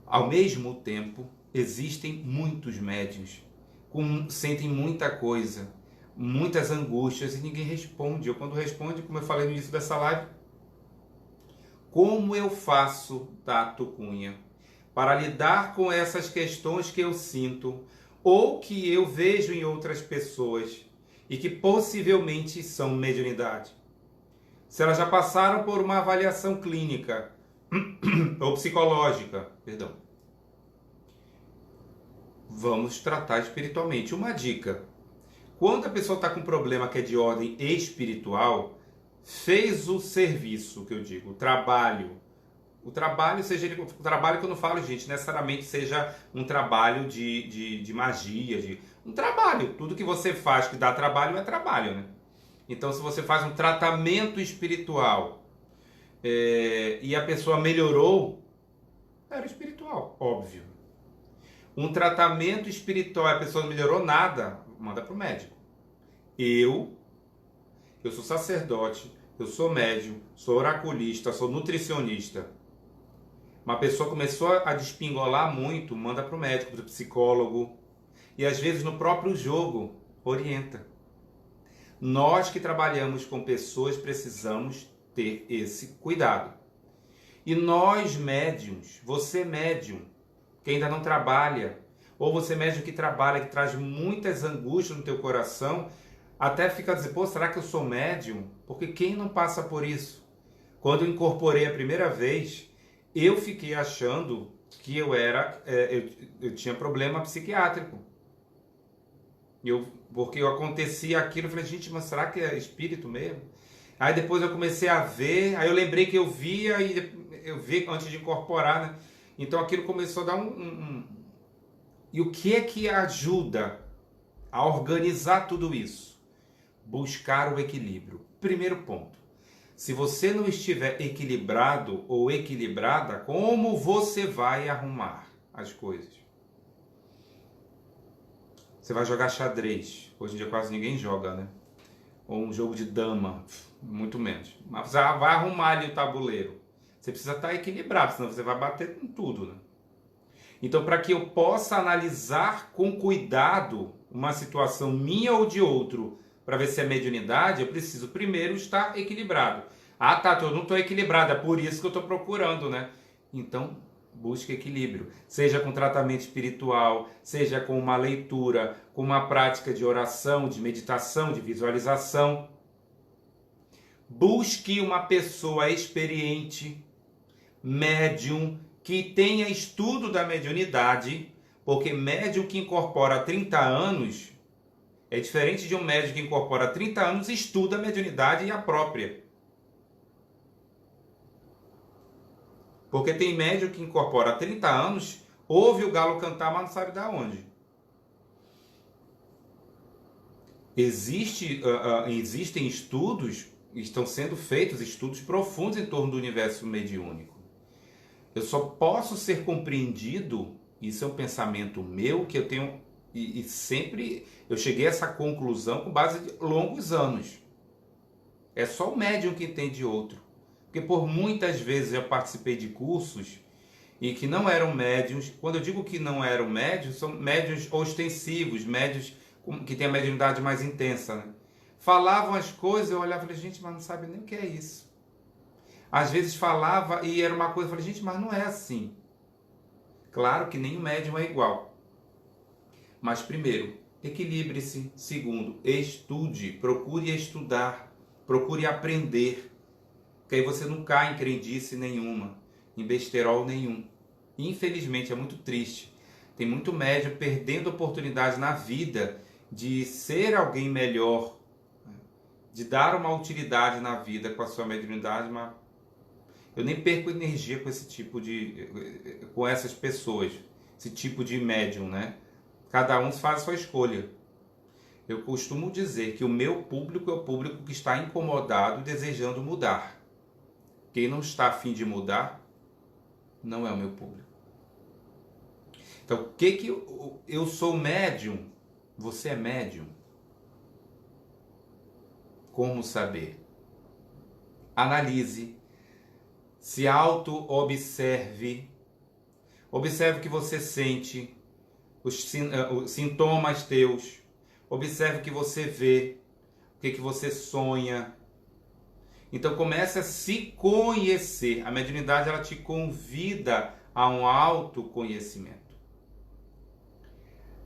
Ao mesmo tempo, existem muitos médiuns que sentem muita coisa, muitas angústias e ninguém responde. Eu quando responde, como eu falei no início dessa live, como eu faço, Tato Cunha, para lidar com essas questões que eu sinto ou que eu vejo em outras pessoas e que possivelmente são mediunidade? Se elas já passaram por uma avaliação clínica ou psicológica, perdão, vamos tratar espiritualmente. Uma dica: quando a pessoa está com um problema que é de ordem espiritual, fez o serviço, que eu digo, o trabalho, seja ele, o trabalho que eu não falo, gente, necessariamente seja um trabalho de magia, um trabalho, tudo que você faz que dá trabalho é trabalho, né? Então, se você faz um tratamento espiritual e a pessoa melhorou, era espiritual, óbvio. Um tratamento espiritual e a pessoa não melhorou nada, manda para o médico. Eu sou sacerdote, eu sou médium, sou oraculista, sou nutricionista. Uma pessoa começou a despingolar muito, manda para o médico, para o psicólogo. E às vezes no próprio jogo, orienta. Nós que trabalhamos com pessoas precisamos ter esse cuidado. E nós médiums, você médium, que ainda não trabalha, ou você médium que trabalha, que traz muitas angústias no teu coração, até fica a dizer, pô, será que eu sou médium? Porque quem não passa por isso? Quando eu incorporei a primeira vez, eu fiquei achando que eu tinha problema psiquiátrico. Porque acontecia aquilo, eu falei, gente, mas será que é espírito mesmo? Aí depois eu comecei a ver, aí eu lembrei que eu via, e eu vi antes de incorporar, né? Então aquilo começou a dar E o que é que ajuda a organizar tudo isso? Buscar o equilíbrio. Primeiro ponto. Se você não estiver equilibrado ou equilibrada, como você vai arrumar as coisas? Você vai jogar xadrez. Hoje em dia quase ninguém joga, né? Ou um jogo de dama, muito menos. Mas você vai arrumar ali o tabuleiro. Você precisa estar equilibrado, senão você vai bater com tudo, né? Então, para que eu possa analisar com cuidado uma situação minha ou de outro, para ver se é mediunidade, eu preciso primeiro estar equilibrado. Ah, tá, eu não estou equilibrado, é por isso que eu estou procurando, né? Então, busque equilíbrio. Seja com tratamento espiritual, seja com uma leitura, com uma prática de oração, de meditação, de visualização. Busque uma pessoa experiente, médium, que tenha estudo da mediunidade, porque médium que incorpora há 30 anos é diferente de um médium que incorpora há 30 anos e estuda a mediunidade e a própria. Porque tem médium que incorpora há 30 anos, ouve o galo cantar, mas não sabe de onde. Existem estudos, estão sendo feitos estudos profundos em torno do universo mediúnico. Eu só posso ser compreendido, isso é um pensamento meu, que eu tenho, e sempre eu cheguei a essa conclusão com base de longos anos. É só o médium que entende outro. Porque por muitas vezes eu participei de cursos e que não eram médiuns. Quando eu digo que não eram médiuns, são médiuns ostensivos, médiuns que têm a mediunidade mais intensa, né? Falavam as coisas, eu olhava e falei, gente, mas não sabe nem o que é isso. Às vezes falava e era uma coisa, eu falei, gente, mas não é assim. Claro que nenhum médium é igual. Mas primeiro, equilibre-se. Segundo, estude, procure estudar, procure aprender, que aí você não cai em crendice nenhuma, em besterol nenhum. Infelizmente, é muito triste. Tem muito médium perdendo oportunidades na vida de ser alguém melhor, de dar uma utilidade na vida com a sua mediunidade, mas eu nem perco energia com esse tipo com essas pessoas, esse tipo de médium, né? Cada um faz a sua escolha. Eu costumo dizer que o meu público é o público que está incomodado e desejando mudar. Quem não está a fim de mudar, não é o meu público. Então, o que eu sou médium? Você é médium? Como saber? Analise, se auto-observe, observe o que você sente, os sintomas teus, observe o que você vê, o que você sonha. Então comece a se conhecer. A mediunidade, ela te convida a um autoconhecimento.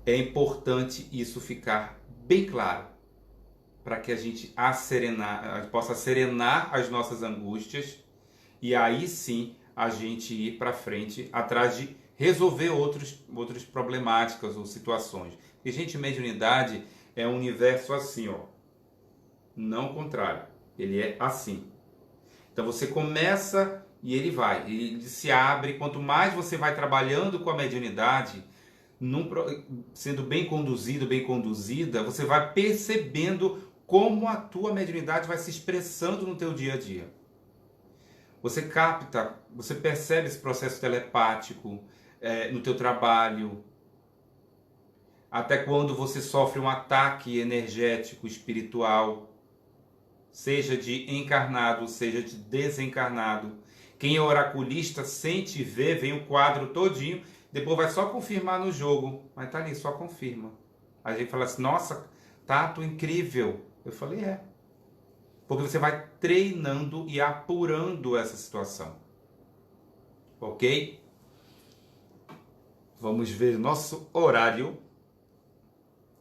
É importante isso ficar bem claro, para que a gente possa serenar as nossas angústias e aí sim a gente ir para frente atrás de resolver outras problemáticas ou situações. Porque, gente, mediunidade é um universo assim, ó, não o contrário, ele é assim. Então você começa e ele se abre. Quanto mais você vai trabalhando com a mediunidade, sendo bem conduzido, bem conduzida, você vai percebendo como a tua mediunidade vai se expressando no teu dia a dia. Você capta, você percebe esse processo telepático no teu trabalho, até quando você sofre um ataque energético, espiritual, seja de encarnado, seja de desencarnado. Quem é oraculista sente e vê, vem o quadro todinho, depois vai só confirmar no jogo, mas tá ali, só confirma. A gente fala assim, nossa, Tato, incrível. Eu falei, porque você vai treinando e apurando essa situação. Ok? Vamos ver nosso horário.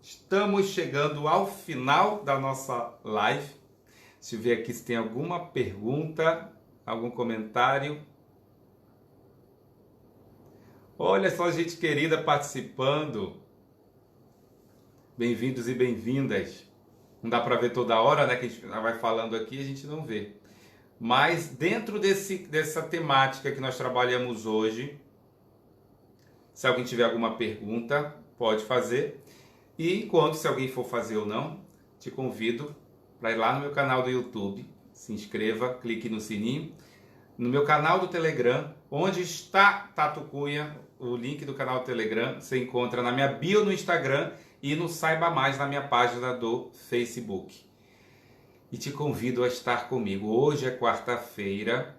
Estamos chegando ao final da nossa live. Deixa eu ver aqui se tem alguma pergunta, algum comentário. Olha só, gente querida participando. Bem-vindos e bem-vindas. Não dá para ver toda hora, né? Que a gente vai falando aqui, a gente não vê. Mas dentro dessa temática que nós trabalhamos hoje, se alguém tiver alguma pergunta, pode fazer. E enquanto, se alguém for fazer ou não, te convido para ir lá no meu canal do YouTube, se inscreva, clique no sininho. No meu canal do Telegram, onde está Tato Cunha, o link do canal do Telegram, você encontra na minha bio no Instagram e no Saiba Mais na minha página do Facebook. E te convido a estar comigo. Hoje é quarta-feira,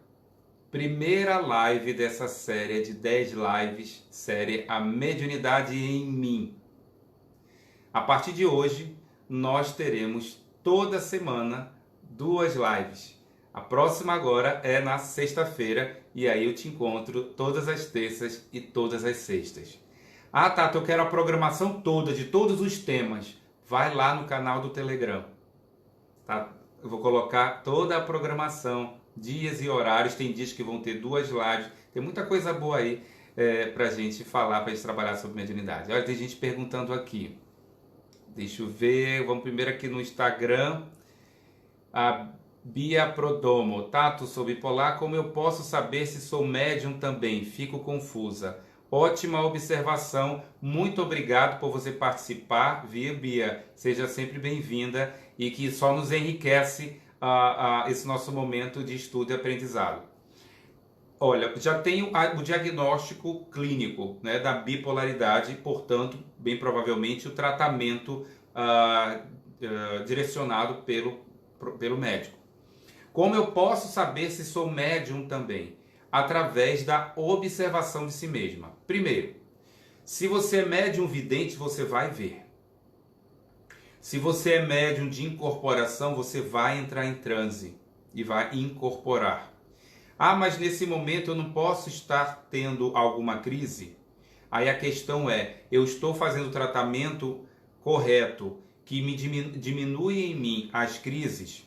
primeira live dessa série de 10 lives, série A Mediunidade em Mim. A partir de hoje, nós teremos toda semana 2 lives. A próxima agora é na sexta-feira e aí eu te encontro todas as terças e todas as sextas. Ah, Tato, eu quero a programação toda, de todos os temas. Vai lá no canal do Telegram. Tá? Eu vou colocar toda a programação, dias e horários. Tem dias que vão ter 2 lives. Tem muita coisa boa aí pra gente falar, pra gente trabalhar sobre mediunidade. Olha, tem gente perguntando aqui. Deixa eu ver. Vamos primeiro aqui no Instagram. A Bia Prodomo. Tato, sou bipolar. Como eu posso saber se sou médium também? Fico confusa. Ótima observação, muito obrigado por você participar, viu, Bia? Seja sempre bem-vinda e que só nos enriquece esse nosso momento de estudo e aprendizado. Olha, já tenho o diagnóstico clínico, né, da bipolaridade, portanto, bem provavelmente o tratamento direcionado pelo médico. Como eu posso saber se sou médium também? Através da observação de si mesma. Primeiro, se você é médium vidente, você vai ver. Se você é médium de incorporação, você vai entrar em transe e vai incorporar. Ah, mas nesse momento eu não posso estar tendo alguma crise? Aí a questão é, eu estou fazendo tratamento correto que me diminui em mim as crises,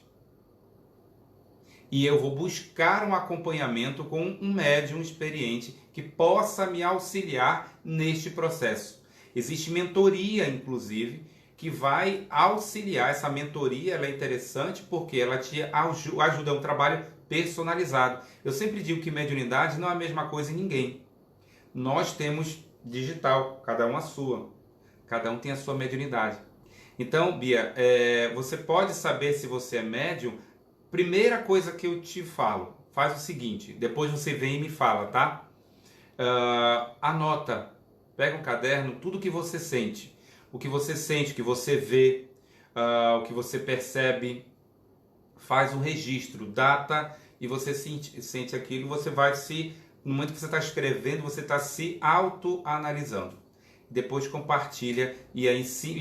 e eu vou buscar um acompanhamento com um médium experiente que possa me auxiliar neste processo. Existe mentoria, inclusive, que vai auxiliar. Essa mentoria ela é interessante porque ela te ajuda, é um trabalho personalizado. Eu sempre digo que mediunidade não é a mesma coisa em ninguém. Nós temos digital, cada um a sua. Cada um tem a sua mediunidade. Então, Bia, você pode saber se você é médium. Primeira coisa que eu te falo, faz o seguinte, depois você vem e me fala, tá? Anota, pega um caderno, tudo que você sente. O que você sente, o que você vê, o que você percebe. Faz um registro, data, e você sente aquilo, você vai no momento que você está escrevendo, você está se autoanalisando. Depois compartilha e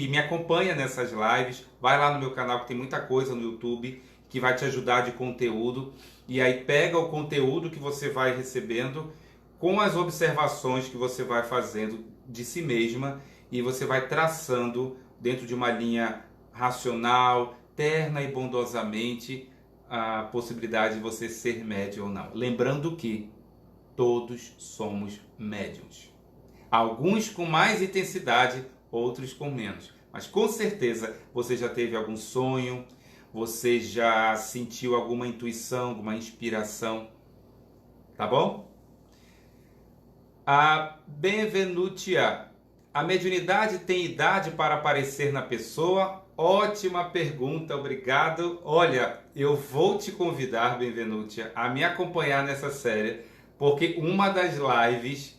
me acompanha nessas lives. Vai lá no meu canal que tem muita coisa no YouTube que vai te ajudar de conteúdo. E aí pega o conteúdo que você vai recebendo com as observações que você vai fazendo de si mesma e você vai traçando dentro de uma linha racional, terna e bondosamente a possibilidade de você ser médium ou não. Lembrando que todos somos médiuns. Alguns com mais intensidade, outros com menos. Mas com certeza você já teve algum sonho, você já sentiu alguma intuição, alguma inspiração. Tá bom? A Benvenutia. A mediunidade tem idade para aparecer na pessoa? Ótima pergunta, obrigado. Olha, eu vou te convidar, Benvenutia, a me acompanhar nessa série, porque uma das lives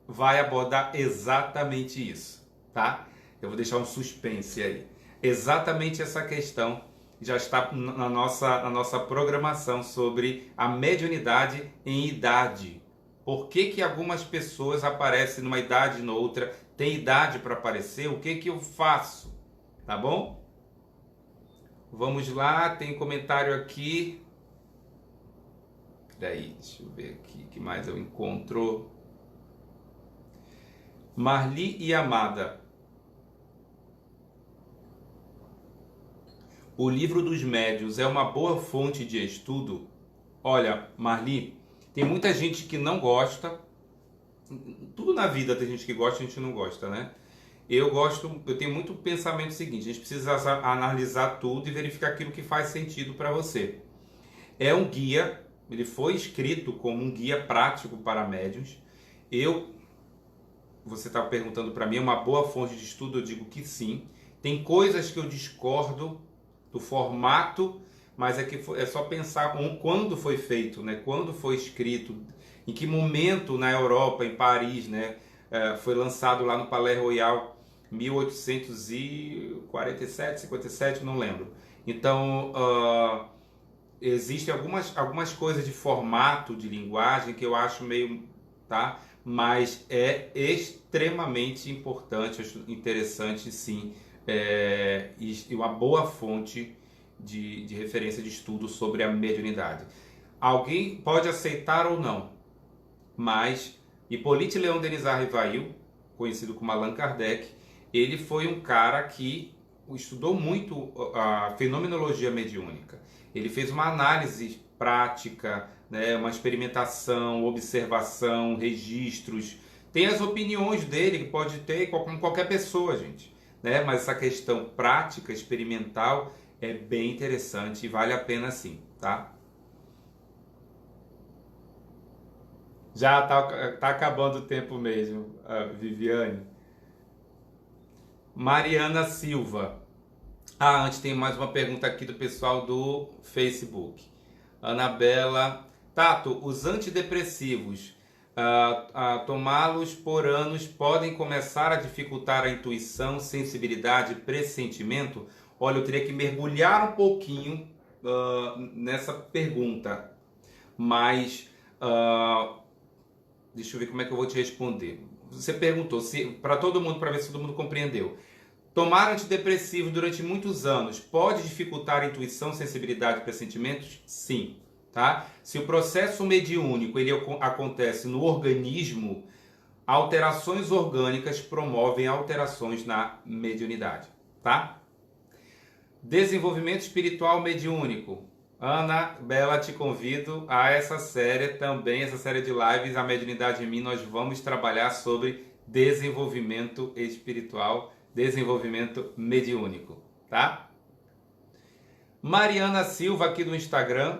vai abordar exatamente isso, tá? Eu vou deixar um suspense aí. Exatamente essa questão já está na nossa programação sobre a mediunidade em idade. Por que algumas pessoas aparecem numa idade e noutra? Tem idade para aparecer? O que eu faço? Tá bom? Vamos lá, tem comentário aqui. Peraí, deixa eu ver aqui o que mais eu encontro. Marli e Amada. O livro dos médiuns é uma boa fonte de estudo? Olha, Marli, tem muita gente que não gosta. Tudo na vida tem gente que gosta e gente não gosta, né? Eu tenho muito pensamento seguinte, a gente precisa analisar tudo e verificar aquilo que faz sentido para você. É um guia, ele foi escrito como um guia prático para médiuns. Você estava perguntando para mim, é uma boa fonte de estudo? Eu digo que sim. Tem coisas que eu discordo do formato, mas é só pensar quando foi feito, né? Quando foi escrito, em que momento na Europa, em Paris, né? Foi lançado lá no Palais Royal, 1847, 57, não lembro. Então, existem algumas coisas de formato, de linguagem, que eu acho meio... tá? Mas é extremamente importante, acho interessante, sim, e uma boa fonte de referência de estudo sobre a mediunidade. Alguém pode aceitar ou não, mas Hippolyte Léon Denis Rivail, conhecido como Allan Kardec, ele foi um cara que estudou muito a fenomenologia mediúnica. Ele fez uma análise prática, né, uma experimentação, observação, registros. Tem as opiniões dele, que pode ter como qualquer pessoa, gente, né? Mas essa questão prática, experimental, é bem interessante e vale a pena sim, tá? Já tá acabando o tempo mesmo, Viviane. Mariana Silva. Antes tem mais uma pergunta aqui do pessoal do Facebook. Anabela. Tato, os antidepressivos, tomá-los por anos podem começar a dificultar a intuição, sensibilidade, pressentimento? Olha, eu teria que mergulhar um pouquinho nessa pergunta, mas deixa eu ver como é que eu vou te responder. Você perguntou para todo mundo, para ver se todo mundo compreendeu. Tomar antidepressivo durante muitos anos pode dificultar a intuição, sensibilidade e pressentimentos? Sim. Tá? Se o processo mediúnico ele acontece no organismo, alterações orgânicas promovem alterações na mediunidade. tá? Desenvolvimento espiritual mediúnico. Ana Bela, te convido a essa série também, essa série de lives, A Mediunidade em Mim. Nós vamos trabalhar sobre desenvolvimento espiritual, desenvolvimento mediúnico, tá? Mariana Silva aqui do Instagram,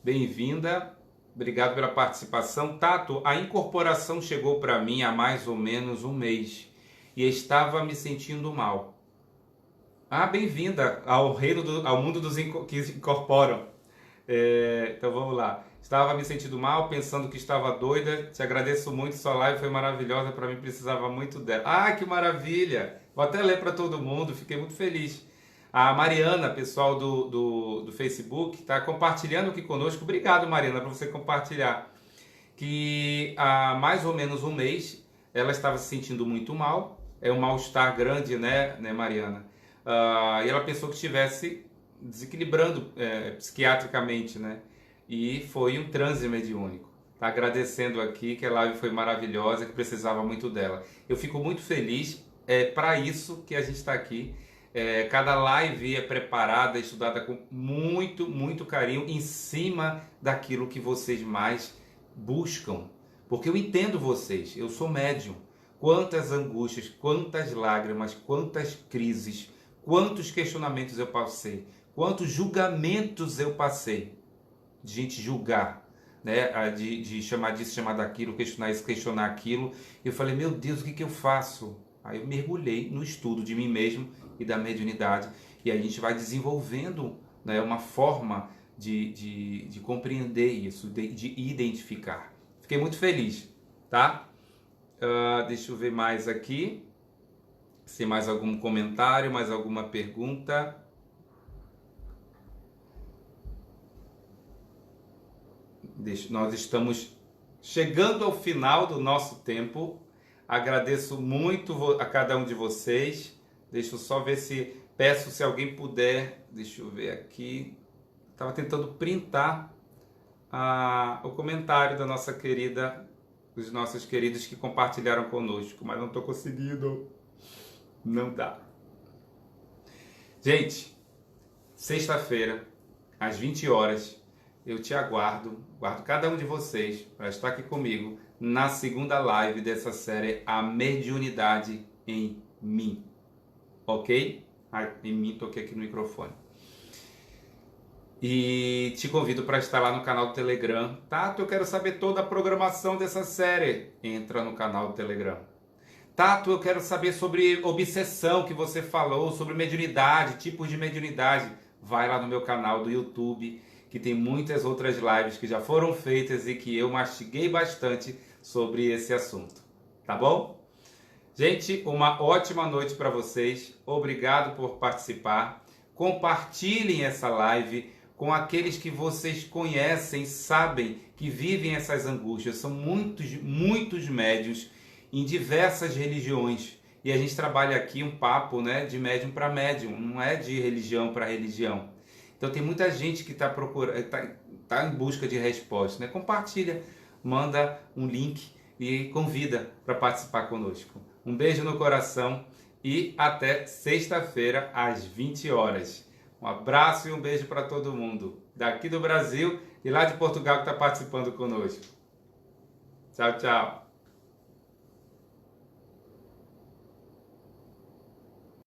bem-vinda, obrigado pela participação. Tato, a incorporação chegou para mim há mais ou menos um mês e estava me sentindo mal. Ah, bem-vinda ao ao mundo dos que incorporam. Então vamos lá. Estava me sentindo mal, pensando que estava doida. Te agradeço muito, sua live foi maravilhosa, para mim precisava muito dela. Ah, que maravilha! Vou até ler para todo mundo, fiquei muito feliz. A Mariana, pessoal do Facebook, está compartilhando aqui conosco. Obrigado, Mariana, por você compartilhar. Que há mais ou menos um mês ela estava se sentindo muito mal. É um mal-estar grande, né Mariana? E ela pensou que estivesse desequilibrando psiquiatricamente, né? E foi um transe mediúnico. Tá agradecendo aqui que a live foi maravilhosa, que precisava muito dela. Eu fico muito feliz, para isso que a gente está aqui. Cada live é preparada, estudada com muito, muito carinho, em cima daquilo que vocês mais buscam. Porque eu entendo vocês, eu sou médium. Quantas angústias, quantas lágrimas, quantas crises, quantos questionamentos eu passei, quantos julgamentos eu passei. De gente julgar, né? De chamar disso, chamar daquilo, questionar isso, questionar aquilo. Eu falei, meu Deus, o que eu faço? Aí eu mergulhei no estudo de mim mesmo e da mediunidade. E aí a gente vai desenvolvendo, né, uma forma de compreender isso, de identificar. Fiquei muito feliz, tá? Deixa eu ver mais aqui. Se mais algum comentário, mais alguma pergunta. Nós estamos chegando ao final do nosso tempo. Agradeço muito a cada um de vocês. Deixa eu só ver se... Peço se alguém puder... Deixa eu ver aqui. Estava tentando printar o comentário da nossa querida... Dos nossos queridos que compartilharam conosco. Mas não estou conseguindo. Não dá. Gente, sexta-feira, às 20 horas... Eu te aguardo cada um de vocês para estar aqui comigo na segunda live dessa série A Mediunidade em Mim. Ok? Em mim, toquei aqui no microfone. E te convido para estar lá no canal do Telegram. Tato, eu quero saber toda a programação dessa série. Entra no canal do Telegram. Tato, eu quero saber sobre obsessão que você falou, sobre mediunidade, tipos de mediunidade. Vai lá no meu canal do YouTube, que tem muitas outras lives que já foram feitas e que eu mastiguei bastante sobre esse assunto. Tá bom? Gente, uma ótima noite para vocês. Obrigado por participar. Compartilhem essa live com aqueles que vocês conhecem, sabem que vivem essas angústias. São muitos médiuns em diversas religiões. E a gente trabalha aqui um papo, né, de médium para médium, não é de religião para religião. Então tem muita gente que está procurando, tá em busca de respostas, né? Compartilha, manda um link e convida para participar conosco. Um beijo no coração e até sexta-feira às 20 horas. Um abraço e um beijo para todo mundo, daqui do Brasil e lá de Portugal que está participando conosco. Tchau, tchau.